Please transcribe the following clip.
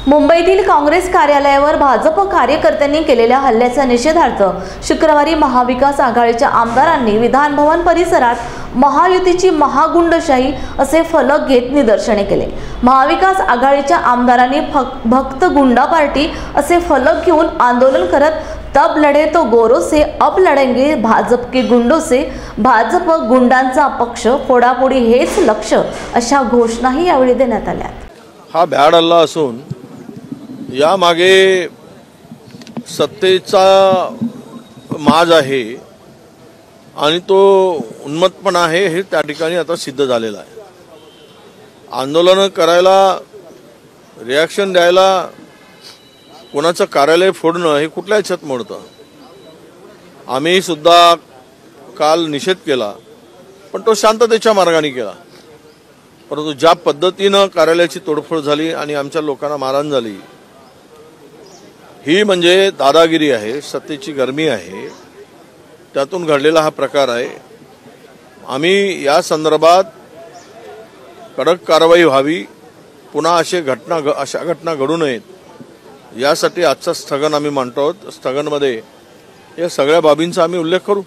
मुंबईतील काँग्रेस कार्यालयावर भाजप कार्यकर्त्यांनी केलेल्या हल्ल्याचा निषेधार्थ शुक्रवारी महाविकास आघाडीच्या आमदारांनी विधान भवन परिसरात महायुतीची महागुंडशाही असे फलक घेत निदर्शने केले। महाविकास आघाडीच्या आमदारांनी भक्त गुंडा पार्टी असे फलक घेऊन आंदोलन करत तब लढे तो गोरों से अब लढेंगे भाजप के गुंडों से, भाजप गुंडांचा पक्ष, फोडाफोडी हेच लक्ष अशा घोषणाही यावेळी देण्यात आल्या। हा भ्याड हल्ला असून या मागे सत्तेचा माज आहे आणि तो उन्मत्तपणा आहे हे त्या ठिकाणी आता सिद्ध झालेला आहे। आंदोलन करायला, रिॲक्शन द्यायला कोणाचं कार्यालय फोडणं हे कुठल्या ह्याच्यात मोडतं। आम्ही सुद्धा काल निषेध केला, पण तो शांततेच्या मार्गाने केला। परंतु ज्या पद्धतीनं कार्यालयाची तोडफोड झाली आणि आमच्या लोकांना मारहाण झाली, ही म्हणजे दादागिरी आहे, सत्तेची गरमी आहे, त्यातून घडलेला हा प्रकार आहे। आम्ही या संदर्भात कडक कारवाई व्हावी, पुन्हा अशा घटना घडू नयेत यासाठी आजचं स्थगन आम्ही मांडतो आहोत। स्थगनमध्ये या सगळ्या बाबींचा आम्ही उल्लेख करू।